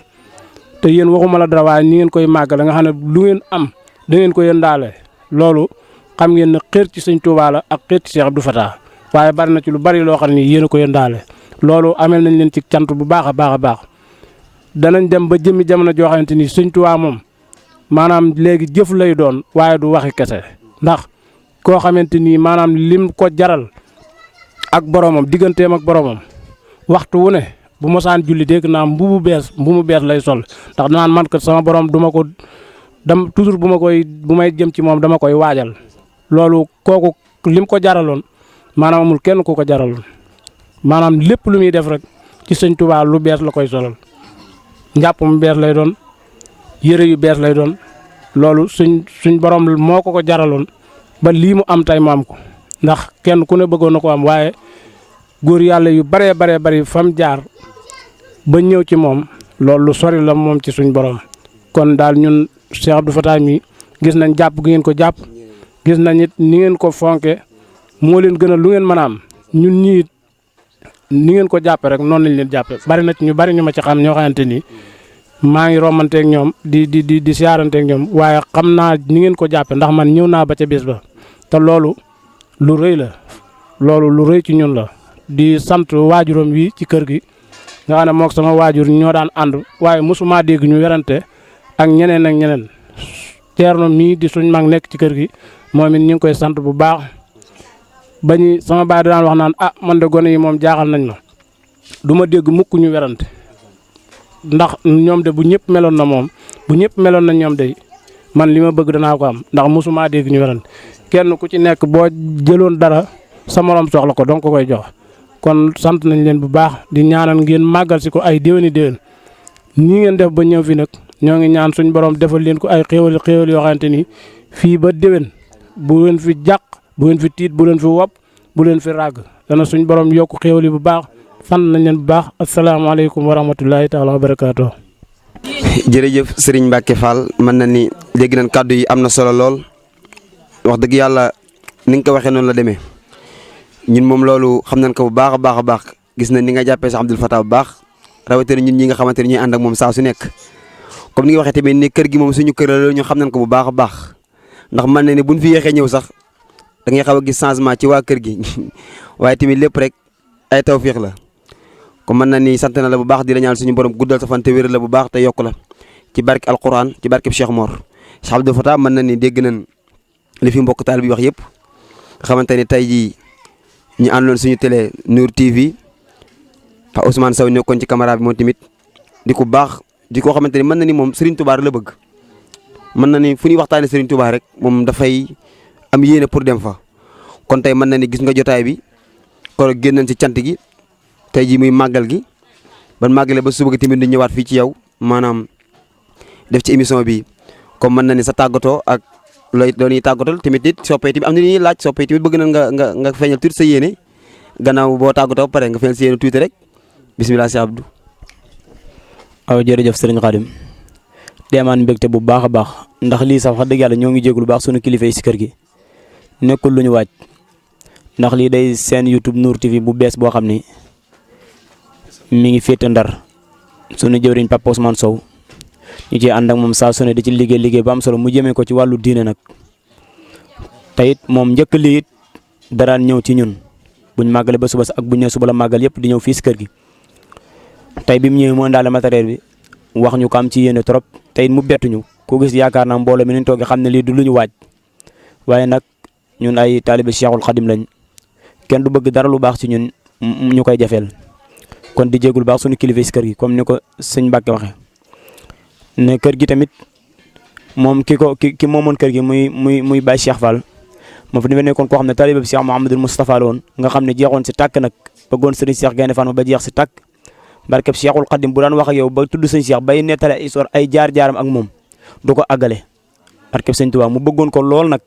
te yéen waxuma la dara waaye ñi ngeen koy màggal nga xam ne lu ngeen am da ngeen ko yëndaale loolu xam ngeen ne xeer ci sëñ Tuubaa la ak xeer ci Cheikh Abdou Fatah waaye bari na ci lu bari loo xam ne yéen a ko yëndaale loolu amel nañ leen ci cant bu baax a baax a baax danañ dem ba jëmmi jamono joo xamante ni sëñ Tuubaa moom maanaam léegi jëf lay doon waaye du waxi kese ndax koo xamante ni maanaam lim ko jaral ak boromam digganteem ak boromam waxtu wu ne bu mosaan julli dégg naa mbubu bees lay sol ndax danaan man kat sama borom duma ko dam toujours bu may jëm ci moom dama koy waajal loolu kooku lim ko jaraloon maanaam amul kenn ku ko jaraloon maanaam lépp lu muy def rek ci sëñ Tuubaa lu bees la koy solal njàpp mu bees lay doon yëre yu bees lay doon loolu suñ borom moo ko jaraloon ba lii mu am tey mu am ko ndax kenn ku ne bëggoon na ko am waaye góor yàlla yu baree bari fam jaar ba ñëw ci moom loolu lu sori la moom ci suñ borom kon daal ñun Cheikh Abdou Fatah mi gis nañ jàpp gi ngeen ko jàpp gis nañ it ni ngeen ko fonke moo leen gën a lu ngeen mën a am ñun ñii ni ngeen ko jàppe rek noonu lañ leen jàppe bari na ci ñu bari ñu ma ci xam ñoo xamante ni maa ngi romanteeg ñoom di siyaaranteeg ñoom waaye xam naa ni ngeen ko jàppe ndax man ñëw naa ba ca bés ba te loolu lu rëy la loolu lu rëy ci ñun la di sant waajuram wi ci kër gi nga xam ne mook sama waajur ñoo daan ànd waaye mosuma dégg ñu werante ak ñeneen ak ñeneen Ceerno mii di suñ mag nekk ci kër gi moom it ñu ngi koy sant bu baax bañu sama baay daan wax naan man de gone yi moom jaaxal nañ ma du ma dégg mukk ñu werante ndax ñoom de bu ñëpp meloon na moom bu ñëpp meloon na ñoom de man li ma bëgg danaa ko am ndax mosuma dégg ñu werante kenn ku ci nekk boo jëloon dara sa morom soxla ko donc ko koy jox kon sant nañ leen bu baax di ñaanal ngeen màggal si ko ay déwéni déwén nii ngeen def ba ñëw fi nag ñoo ngi ñaan suñ borom defal leen ko ay xéewal yoo xamante ni fii ba déwén bu leen fi jàq bu leen fi tiit bu leen fi wopp bu leen fi ràgg dana suñ borom yokk xéewal yi bu baax sant nañ leen bu baax asalaamaaleykum wa rahmatulahi taala wa barakaatu. jërëjëf Serigne Mbacke Fall mën na ni dégg nañ kàddu yi am na solo lool wax dëgg yàlla ni nga ko waxee noonu la demee ñun moom loolu xam nañ ko bu baax a baax gis nañ ni nga jàppee Cheikh Abdoul Fatah bu baax rawatina ñun ñi nga xamante ne ñuy ànd ak moom saa su nekk comme ni nga waxee tamit ni kër gi moom suñu kër la ñu xam nañ ko bu baax a baax ndax mën na ni buñ fi yéexee ñëw sax da ngay xaw a gis changement ci waa kër gi waaye tamit lépp rek ay tawféex la comme mën na ni sant na la bu baax di la ñaan suñu borom guddal sa fan te wéral la bu baax te yokk la ci barke alquran ci barke Cheikh Mor Cheikh Abdoul Fatah mën na ni dégg nañ li fi mbokk taal bi wax yëpp nga xamante ni tey jii ñu àndoon suñu télé Nour TV Pa Ousmane Sow nekkoon ci caméra bi moom tamit di ko baax di ko xamante ni mën na ni moom Serigne Touba la bëgg mën na ni fu ñuy waxtaanee Serigne Touba rek moom dafay am yéene pour dem fa kon tey mën na ni gis nga jotaay bi kon génnañ ci cant gi tey jii muy màggal gi ban màggale ba suba gi tamit di ñëwaat fii ci yow maanaam def ci émission bi comme mën na ni sa tàggatoo ak looy doon tàggatoo tamit it soppee tamit am na ñuy laaj soppee tamit bëgg na nga feeñal tuuti sa yéene gannaaw boo tàggatoo pare nga feeñal sa yéene tuuti rek bisimilah si Abdou. waaw jërëjëf sëriñ Xaadim deemaan mbégte bu baax a baax ndax lii sax wax dëgg yàlla ñoo ngi jéglu baax sunu kilifa yi si kër gi nekkul lu ñu waaj ndax lii day seen YouTube Nour TV bu bees boo xam ni mi ngi féete Ndar sunu jëwriñ Papa Ousmane Sow ñu ciy ànd ak moom saa su ne di ci liggéey bu am solo mu jëmee ko ci wàllu diine nag te it moom njëkk lii it daraan ñëw ci ñun buñ màggale ba suba ak buñ ñëw suba la màggal yëpp di ñëw fii si kër gi tey bi mu ñëwee mu indaale matériel bi wax ñu ko am ci yéene trop tey it mu bettuñu ku gis yaakaar naa mbooloo mi ni ñu toogee xam ne lii du lu ñu waaj waaye nag ñun ay taalibe Cheikhul Khadim lañ kenn du bëgg dara lu baax ci ñun ñu koy jafeel kon di jéegul baax suñu kilifa si kër gi comme ni ko sëñ Mbacke waxee ne kër gi tamit moom ki moomoon kër gi muy Baye Cheikh Fall moo fi demee nekkoon koo xam ne taalibe bi Cheikh Mouhamadul Moustapha la woon nga xam ne jeexoon si tàkk nag bëggoon sëriñ Cheikh Gaynde Fatma ba jeex si tàkk barkeb Cheikhul Khadim bu daan wax ak yow ba tudd sëñ Cheikh bay nettale ay histoire ay jaar-jaaram ak moom du ko àggale barkeb sëñ Touba mu bëggoon ko lool nag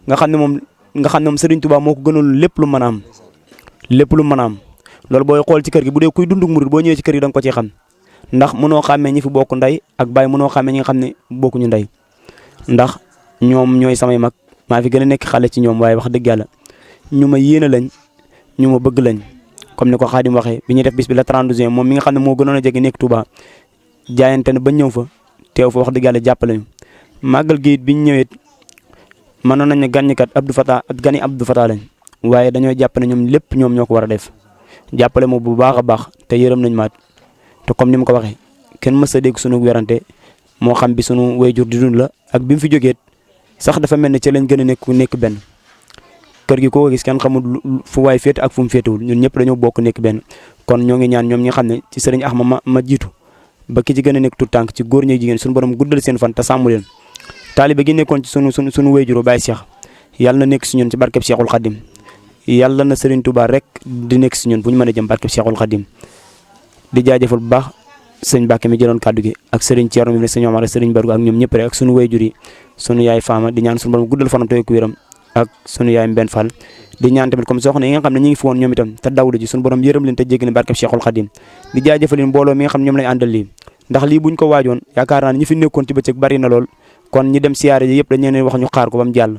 nga xam ne moom sëriñ Touba moo ko gënoon lépp lu mën a am lépp lu mën a am loolu booy xool ci kër gi bu dee kuy dunduk murid boo ñëwee ci kër gi da nga ko ci xam ndax mënoo xàmmee ñi fi bokk ndey ak baay mënoo xàmmee ñi nga xam ne bokkuñu ndey ndax ñoom ñooy samay mag maa fi gën a nekk xale ci ñoom waaye wax dëgg yàlla ñu ma yéene lañ ñu ma bëgg lañ comme ni ko Xaadim waxee bi ñuy def bis bi la 30 juin moom mi nga xam ne moo gënoon a jege nekk Touba jaayante ne ba ñëw fa teew fa wax dëgg yàlla jàppale ñu màggal gi it bi ñu ñëwee mënoon nañ ne gànnikat Abdou Fatah ak gani Abdou Fatah lañ waaye dañoo jàpp ne ñoom lépp ñoom ñoo ko war a def jàppale ma bu baax a baax te yërëm nañ maat te comme ni ma ko waxee kenn mës a dégg sunu werante moo xam bi sunu wayjur di dund la ak bi mu fi jógee sax dafa mel ne ci lañ gën a nekk benn kër gi koo gis kenn xamul fu waay féete ak fu mu féetewul ñun ñëpp dañoo bokk nekk benn kon ñoo ngi ñaan ñoom ñi nga xam ne ci sëriñ Axma ma jiitu ba ki ci gën a nekk tout tànk ci góor ñi jigéen suñu borom guddal seen fan te sàmm leen taalibe gi nekkoon ci sunu wayjur Baye Cheikh yàlla na nekk si ñun ci barkeb Cheikhul Khadim yàlla na Serigne Touba rek di nekk si ñun bu ñu mën a jëm barkeb Cheikhul Khadim di jaajëfal bu baax sëñ Mbacke mi jëloon kàddu gi ak Serigne Thierno mi ne sëñ Omar Serigne Bargu ak ñoom ñëpp rek ak sunu wayjur yi sunu yaay Fama di ñaan sunu borom guddal fanam te ko wéram ak sunu yaay Mbenn Fall di ñaan tamit comme soxna yi nga xam ne ñu ngi fi woon ñoom itam te dawlu ji sunu borom yërëm leen te jéggi leen barkeb Cheikhul Khadim di jaajëfal mbooloo mi nga xam ne ñoom lañ àndal lii ndax lii buñ ko waajoon yaakaar naa ne ñi fi nekkoon ci bëccëg bari na lool kon ñi dem siyaare yi yëpp dañ leen wax ñu xaar ko ba mu jàll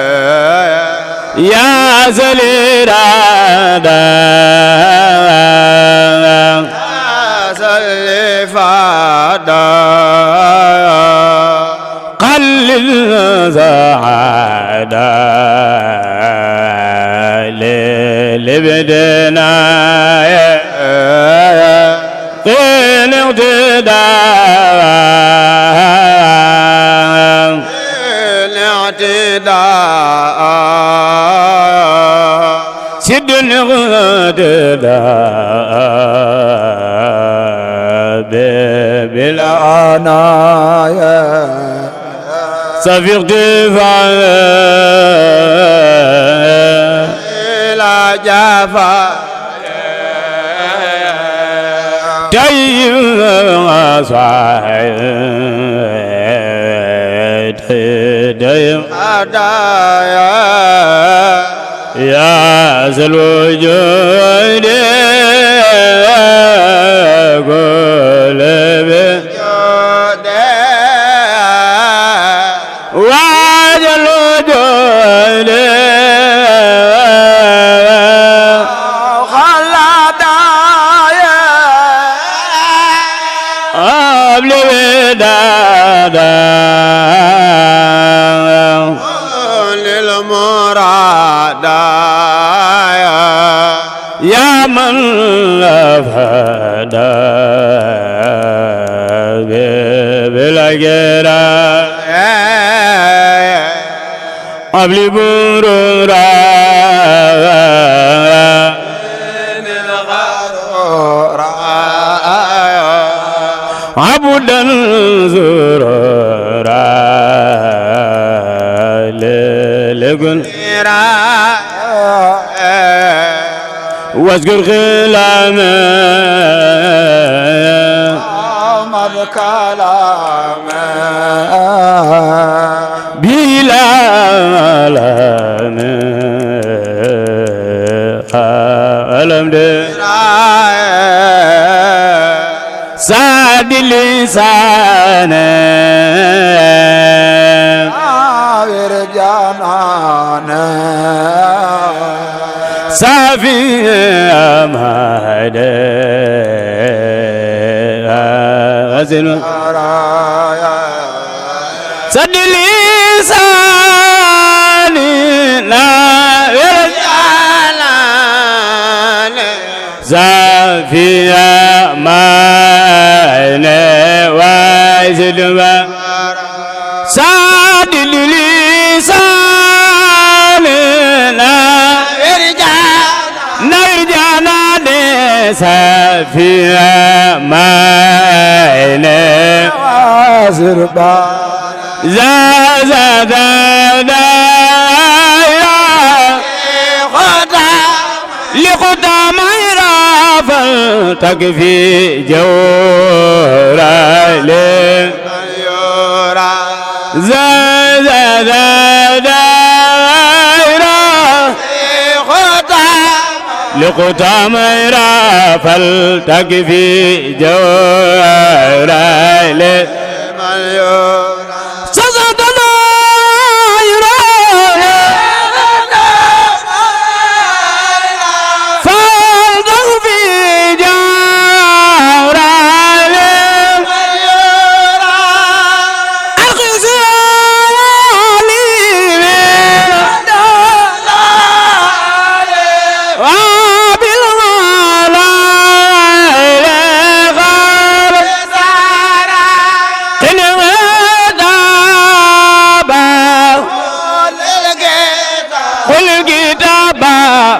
سليرا سلفادا قلل زعادا لبدنا قين اعتداء سد الاغتداء بالعناية سفي ارتفاع إلى جافا تيم صاحب تيم هدايا يا ذا الوجود قلبي وجل الوجود خلدايا قبل ودادا يا من لفدا بالغيرة قبل برورا عبدا زرورا لقل واذكر خلامه عمر كلامه بلا ألم ساد لسانه عاور جنانه سافي أمهد أزل سد لساني ناور جنانه سافي أمهد وأزل ساد لساني نرجعنا سفيها ماينة وازربا زازادا لقدام يرافل تكفي جورا ليورا زازادا لقطام يرافل تكفي جورا لمليون سزدنا يرافل تكفي جورا لمليون الخزالي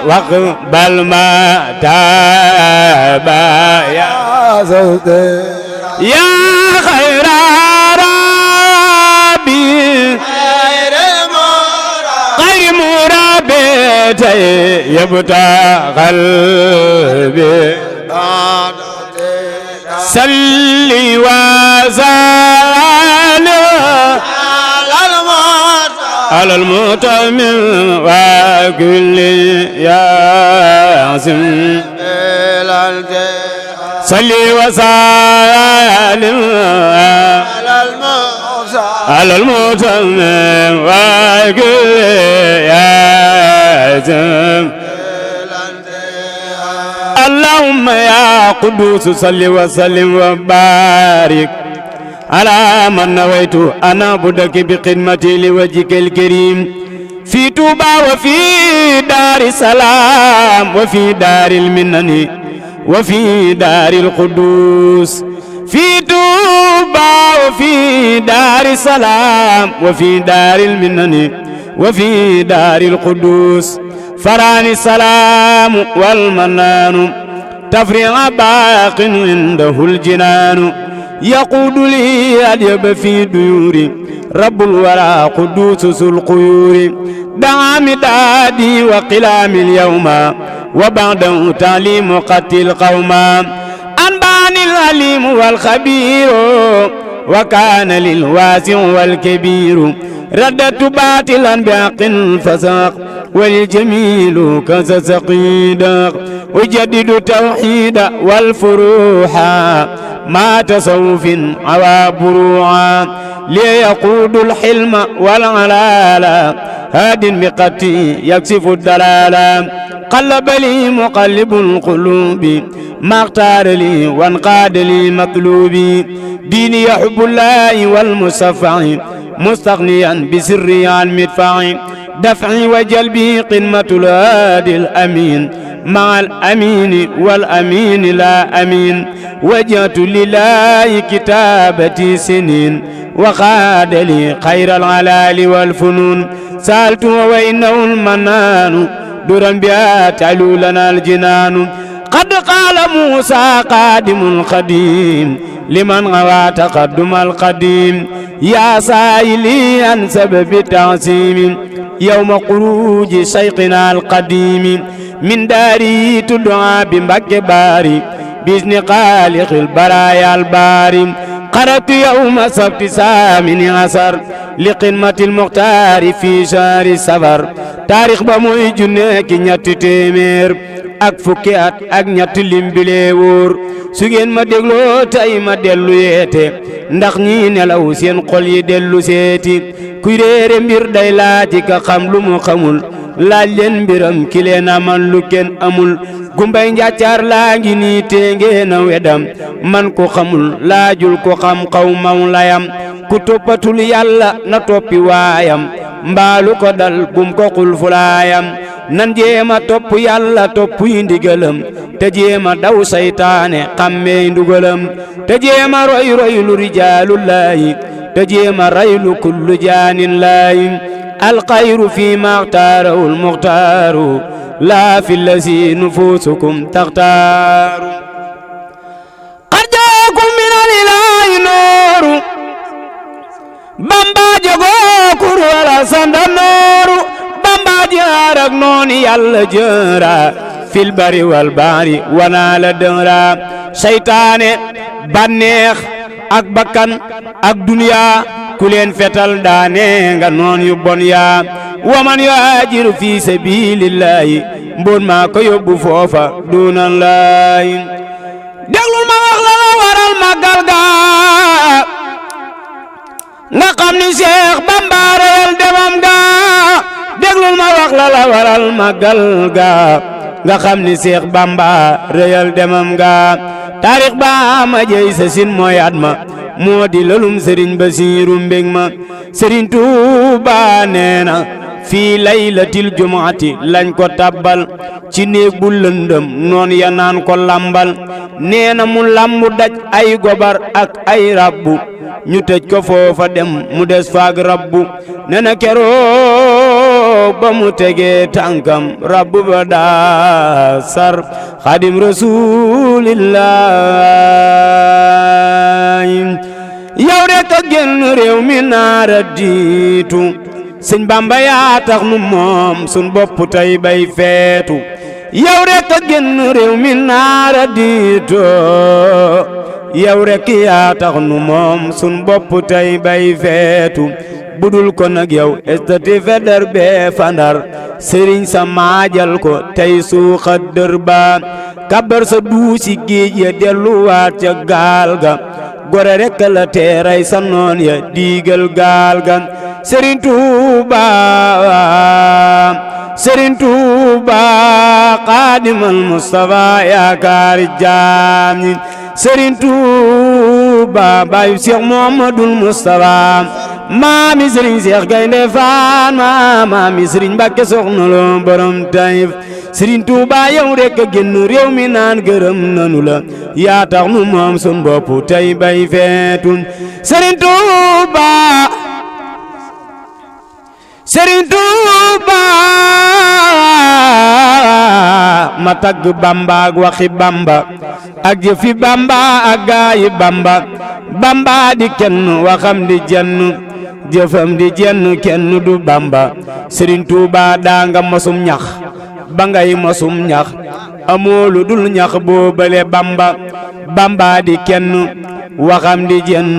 واقبل ما تابا يا زوجي يا خير ربي خير مرابي يبتى قلبي صلي وسلم على المتمم وكل ياسم صلي وسلم على المتمم على المتمم وكل ياسم اللهم يا قدوس صل وسلم وبارك على من نويت أن أعبدك بخدمتي لوجهك الكريم في توبة وفي دار السلام وفي دار المنن وفي دار القدوس في توبة وفي دار السلام وفي دار المنن وفي دار القدوس فراني السلام والمنان تفريع باق عنده الجنان يقود لي اليب في ديوري رب الورى قدوس ذو القيور دعا مدادي وقلام اليوم وبعده تعليم قتل قوما أنباني العليم والخبير وكان للواسع والكبير ردت باطلا بحق فساق والجميل كذا سقيدا وجدد توحيد والفروحا ما تصوف عوى بروعا ليقود الحلم والعلالة هاد بقتي يكسف الدلالة قلب لي مقلب القلوب ما اختار لي وانقاد لي مطلوبي ديني يحب الله والمصفع مستغنيا بسري عن مدفعي دفعي وجلبي قمة الهادي الأمين مع الأمين والأمين لا أمين وجهت لله كتابتي سنين وخاد لي خير العلال والفنون سألت وإنه المنان درا بها تعلو لنا الجنان قد قال موسى قادم القديم لمن غوى تقدم القديم يا سائلي عن سبب تعصيم يوم خروج شيخنا القديم من داري تدعى بمبك باري بإذن خالق البرايا الباري قرأت يوم سبت ثامن عشر لقمة المختار في شهر سفر تاريخ بموي جنك ñett téeméer ak fukki at ak ñett lim bi lee wóor su ngeen ma dégloo tey ma dellu yeete ndax ñi nelaw seen xol yi dellu seeti kuy réere mbir day laati ka xam lu mu xamul laaj leen mbiram ki leen aman lu kenn amul gumbay njàccaar laa ngi nii tee ngeen a wedam man ko xamul laajul ko xam xaw maw layam ku toppatul yàlla na toppi waayam mbaalu ko dal bum ko xul fulaayam nan jéema topp yàlla topp yi ndigalam te jéema daw saytaane xammee ndugalam te jéema roy roy lu rijaalullaahi te jéema ray lu kullu jaanin laahi alxayru fi ma axtaarahu almuxtaaru laa fi lasi nufusukum taxtaaru qad jaakum min alilaahi nooru bamba jogoo kur wala sanda nooru bamba jaar ak nooni yàlla jëra fil bari wal baari wanaa la dëra seytaane banneex ak bakkan ak duniya ku leen fetal daane nga noon yu bon yaa waman yuhaajiru fi sabilillahi mbon maa ko yóbbu foofa dunan laay déglul ma wax la la waral màggal ga nga xam ni Seex Bamba reyal demam ga déglul ma wax la la waral màggal ga nga xam ni Seex Bamba reyal demam ga taarix ba ma jey sa sin mooy at ma moo di lolum Sëriñ Basiiru mbég ma Sëriñ Tuuba nee na fii laylatil jumaati lañ ko tabbal ci néeg bu lëndëm noon ya naan ko lambal nee na mu lambu daj ay gobar ak ay rabbu ñu tëj ko foofa dem mu des faag rabbu nee na keroog ba mu tegee tànkam rabbu ba daa sar xadim rasuulillaahi yow rek a génn réew mi naara diitu sëñ Bamba yaa tax nu moom sun bopp tey bay feetu yow rek a génn réew mi naara diitu yow rek yaa tax nu moom sun bopp tey bay feetu budul ko nag yow estati feder bee fandar sëriñ sa maajal ko tey suuxa dër ba kabar sa duusi géej ya delluwaat ca gaal ga gore rek la teeray sa noon ya diigal gaal gan Serigne Touba Serigne Touba Xaadimal Mustafa yaakaari jaam ñi Serigne Touba baayu Cheikh Mouhamadoul Mustafa maami Serigne Cheikh Gaynde Fatma maami Serigne Mbacké Soxna Lo borom Taïf Serigne Touba yow rek a génn réew mi naan gërëm nanu la yaa tax nu moom sun bopp tey bay feetun Serigne Touba Serigne Touba ma tagg Bamba ak waxi Bamba ak jëfi Bamba ak gaayi Bamba Bamba di kenn waxam di jenn jëfam di jenn kenn du Bamba Serigne Touba daa nga mosum ñax ba ngay mosum ñax amoo lu dul ñax boobale Bamba Bamba di kenn waxam di jenn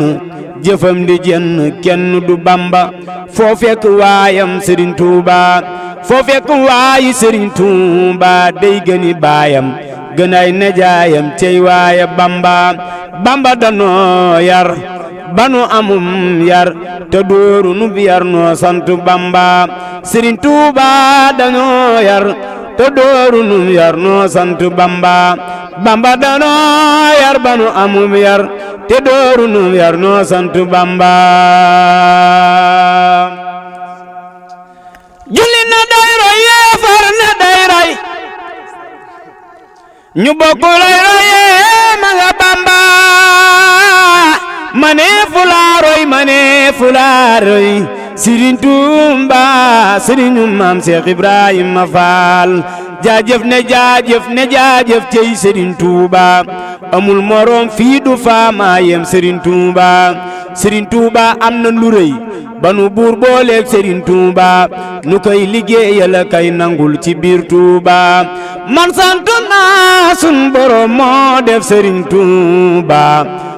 jëfam di jenn kenn du Bamba foo fekk waayam Serigne Touba foo fekk waayi Serigne Touba day gëni baayam gënay nejaayam cey waaye Bamba Bamba danoo yar banu amum yar te dooru nu bi yar noo sant Bamba Serigne Touba danoo yar te dooru nu yar noo sant Bamba Bamba danoo yar banu amum yar te dooru nu yar noo sant Bamba julli na day roy yeefar na day roy ñu bokk lay royee ma nga Bamba mane fulaa roy Serigne Touba Serigne Maam Cheikh Ibrahima Fall jaajëf ne jaajëf cey Serigne Touba amul morom fii du faama yem Serigne Touba am na lu rëy banu buur booleeg Serigne Touba nu koy liggéeyal kay nangul ci biir Touba man sant naa sun borom moo def Serigne Touba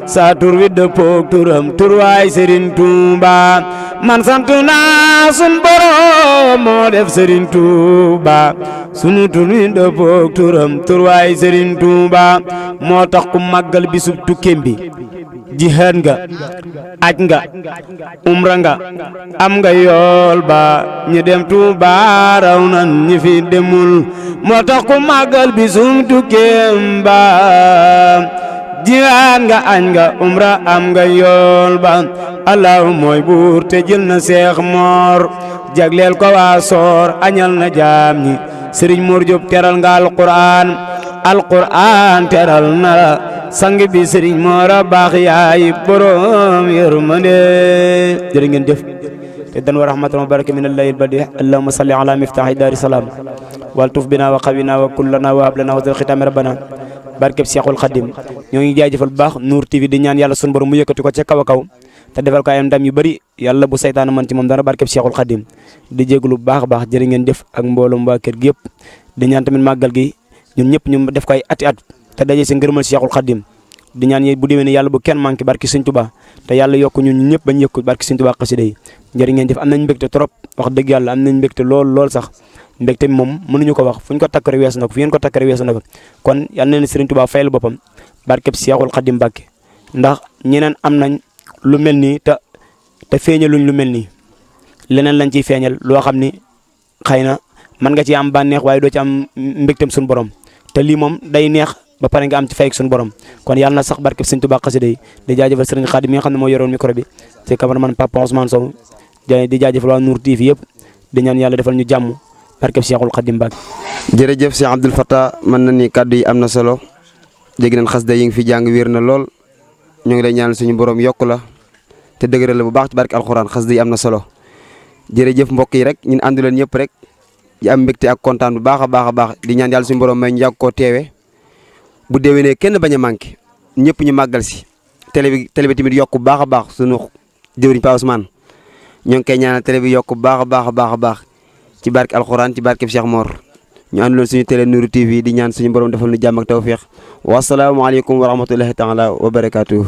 sa tur wi dëppook turam turwaay Serigne Touba man sant naa sun borom moo def Serigne Touba sunu tur wi dëppook turam turwaay Serigne Touba moo tax ku màggal bisub tukkeem bi jihaad nga aj nga umra nga am nga yool ba ñi dem Touba raw nan ñi fi demul moo tax ku màggal bisub tukkeem ba jihaad nga añ nga umra am nga yool ba Allahu mooy buur te jël na Seex Moor jagleel ko waa soor añal na jaam ñi Serigne Mor Diop teral nga alquran teral na la sang bi Serigne Mor a baax yaay borom yërmande jërë ngeen jëf te dan wa rahmatan wa baraka min allahi albadi allahumma salli ala miftahi dari salam wal tuf bina wa qawina wa kullana wa hablana wa zal khitami rabbana barkeb Seexul Xadim ñoo ngi jaajëfal bu baax Nour TV di ñaan yàlla sunu borom mu yëkkati ko ca kaw a kaw te defal ko ay ndam yu bëri yàlla bu saytaana man ci moom dara barkeb Seexul Xadim di jégalu bu baax a baax jërë ngeen jëf ak mbooloom waa kër gi yëpp di ñaan tamit màggal gi ñun ñëpp ñu def ko ay ati at te daje si ngërëmal Seexul Xadim di ñaan bu déwénee yàlla bu kenn manqué barki Sëñ Tuubaa te yàlla yokk ñun ñëpp bañ yëkk barki Sëñ Tuubaa xasida yi jërë ngeen jëf am nañ mbégte trop wax dëgg yàlla am nañ mbégte lool sax mbégte mi moom mënuñu ko wax fu ñu ko takkare weesu na ko fu ngeen ko takkare weesu na ko kon yal na leen Sëriñ Tuubaa fayal boppam barkeb Seexul Xadim Mbàkke ndax ñeneen am nañ lu mel nii te feeñaluñ lu mel nii leneen lañ ciy feeñal loo xam ni xëy na mën nga ci am bànneex waaye doo ci am mbégteem suñu borom te lii moom day neex ba pare nga am ci fay ak suñu borom kon yàlla na sax barkeb Sëriñ Tuubaa xasida yi di jaajëfal Sëriñ Xadim mi nga xam ne moo yoroon micro bi ci cameraman Papa Ousmane Sow di jaajëfal waa Nour TV yëpp di ñaan yàlla defal ñu jàmm barkeb Seexul Xadim Mbàkke jërëjëf Cheikh Abdoul Fatah mën na ni kàddu yi am na solo dégg nañ xasida yi ngi fi jàng wér na lool ñu ngi lay ñaanal suñu borom yokk la te dëgëral la bu baax ci barke alxuraan xasida yi am na solo jërëjëf mbokk yi rek ñun àndu leen ñëpp rek di am mbégte ak kontaan bu baax a baax di ñaan yàlla suñu borom may ñu yàgg koo teewe bu déwénee kenn bañ a manqué ñëpp ñu màggal si télé bi tamit yokk bu baax a baax suñu jëwriñ Pa Ousmane ñoo ngi koy ñaanal télé bi yokk bu baax a baax ci barke alxuraan ci barke Cheikh Mor ñu ànduloon suñu télé Nour TV di ñaan suñu borom defal ñu jàmm ak tawfeex wa salaamu aleykum wa rahmatullahi taala wa barakaatuh